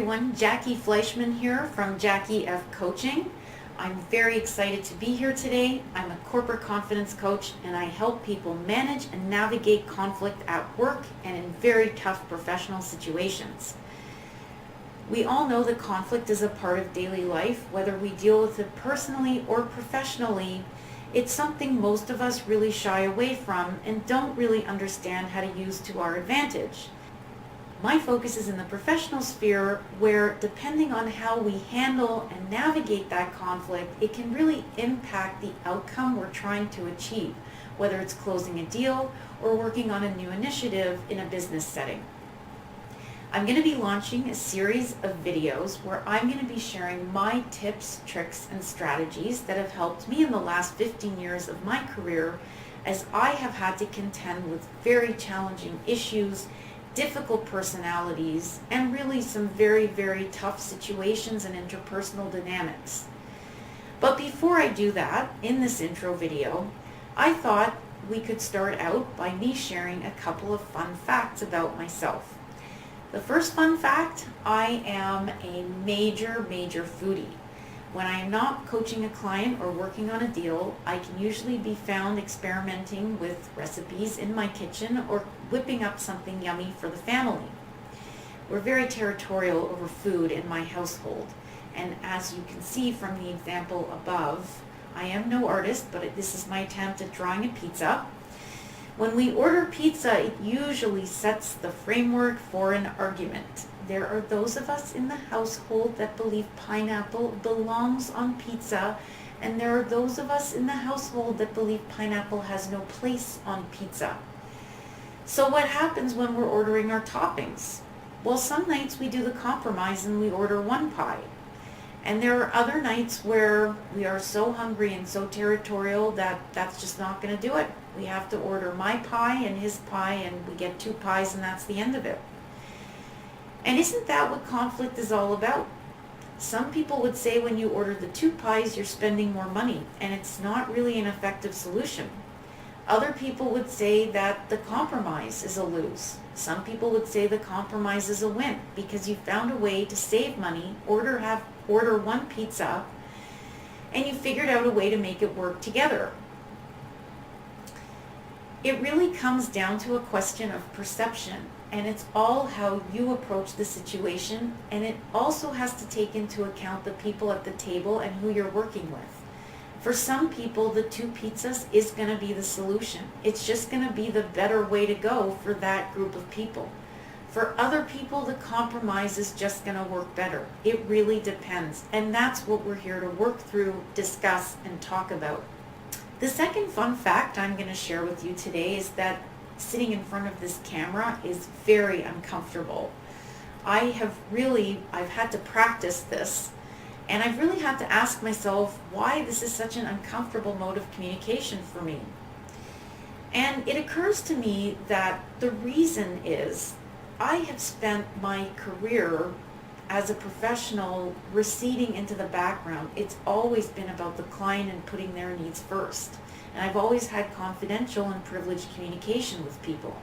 everyone, Jackie Fleischman here from Jackie F Coaching. I'm very excited to be here today. I'm a corporate confidence coach and I help people manage and navigate conflict at work and in very tough professional situations. We all know that conflict is a part of daily life, whether we deal with it personally or professionally. It's something most of us really shy away from and don't really understand how to use to our advantage. My focus is in the professional sphere where, depending on how we handle and navigate that conflict, it can really impact the outcome we're trying to achieve, whether it's closing a deal or working on a new initiative in a business setting. I'm going to be launching a series of videos where I'm going to be sharing my tips, tricks, and strategies that have helped me in the last 15 years of my career, as I have had to contend with very challenging issues, difficult personalities, and really some very, very tough situations and interpersonal dynamics. But before I do that, in this intro video, I thought we could start out by me sharing a couple of fun facts about myself. The first fun fact, I am a major foodie. When I am not coaching a client or working on a deal, I can usually be found experimenting with recipes in my kitchen or whipping up something yummy for the family. We're very territorial over food in my household, and as you can see from the example above, I am no artist, but this is my attempt at drawing a pizza. When we order pizza, it usually sets the framework for an argument. There are those of us in the household that believe pineapple belongs on pizza, and there are those of us in the household that believe pineapple has no place on pizza. So what happens when we're ordering our toppings? Well, some nights we do the compromise and we order one pie. And there are other nights where we are so hungry and so territorial that that's just not going to do it. We have to order my pie and his pie, and we get two pies, and that's the end of it. And isn't that what conflict is all about? Some people would say when you order the two pies, you're spending more money, and it's not really an effective solution. Other people would say that the compromise is a lose. Some people would say the compromise is a win because you found a way to save money, order one pizza, and you figured out a way to make it work together. It really comes down to a question of perception, and it's all how you approach the situation, and it also has to take into account the people at the table and who you're working with. For some people, the two pizzas is going to be the solution. It's just going to be the better way to go for that group of people. For other people, the compromise is just going to work better. It really depends, and that's what we're here to work through, discuss, and talk about. The second fun fact I'm going to share with you today is that sitting in front of this camera is very uncomfortable. I've had to practice this, and I've really had to ask myself why this is such an uncomfortable mode of communication for me. And it occurs to me that the reason is I have spent my career as a professional receding into the background. It's always been about the client and putting their needs first. And I've always had confidential and privileged communication with people.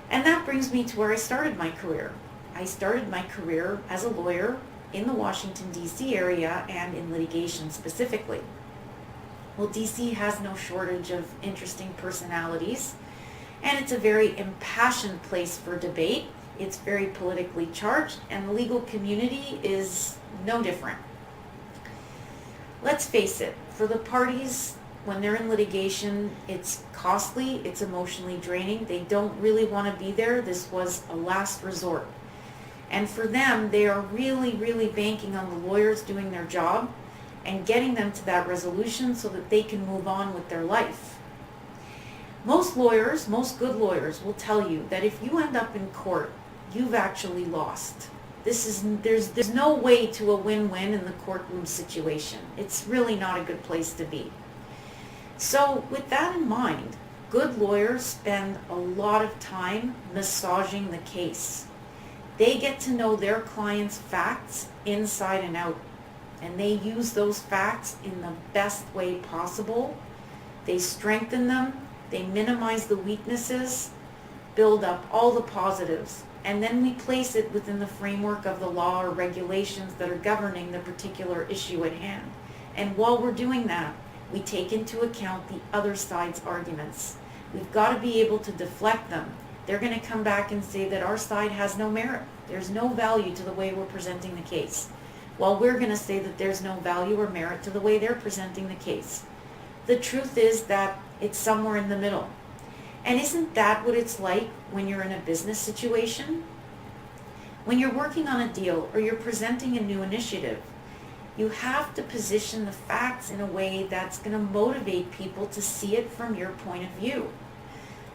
And that brings me to where I started my career. I started my career as a lawyer in the Washington, D.C. area and in litigation specifically. Well, D.C. has no shortage of interesting personalities, and it's a very impassioned place for debate. It's very politically charged, and the legal community is no different. Let's face it, for the parties, when they're in litigation, it's costly, it's emotionally draining. They don't really want to be there. This was a last resort. And for them, they are really banking on the lawyers doing their job and getting them to that resolution so that they can move on with their life. Most good lawyers will tell you that if you end up in court, you've actually lost. There's no way to a win-win in the courtroom situation. It's really not a good place to be. So with that in mind, good lawyers spend a lot of time massaging the case. They get to know their client's facts inside and out, and they use those facts in the best way possible. They strengthen them, they minimize the weaknesses, build up all the positives, and then we place it within the framework of the law or regulations that are governing the particular issue at hand. And while we're doing that, we take into account the other side's arguments. We've got to be able to deflect them. They're going to come back and say that our side has no merit. There's no value to the way we're presenting the case. While we're going to say that there's no value or merit to the way they're presenting the case. The truth is that it's somewhere in the middle. And isn't that what it's like when you're in a business situation? When you're working on a deal or you're presenting a new initiative, you have to position the facts in a way that's going to motivate people to see it from your point of view.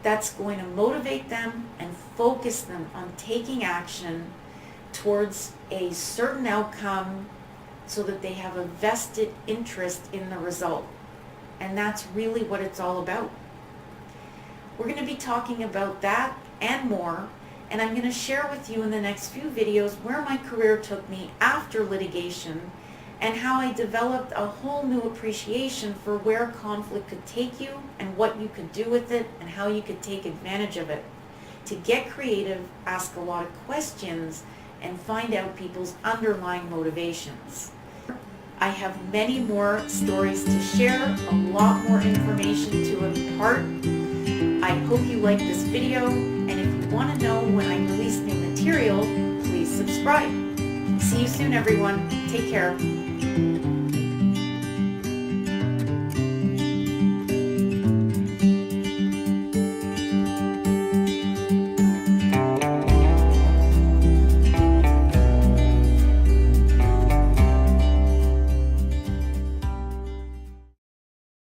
That's going to motivate them and focus them on taking action towards a certain outcome so that they have a vested interest in the result. And that's really what it's all about. We're going to be talking about that and more, and I'm going to share with you in the next few videos where my career took me after litigation and how I developed a whole new appreciation for where conflict could take you and what you could do with it and how you could take advantage of it. To get creative, ask a lot of questions, and find out people's underlying motivations. I have many more stories to share, a lot more information to impart. I hope you like this video, and if you want to know when I release new material, please subscribe. See you soon, everyone. Take care.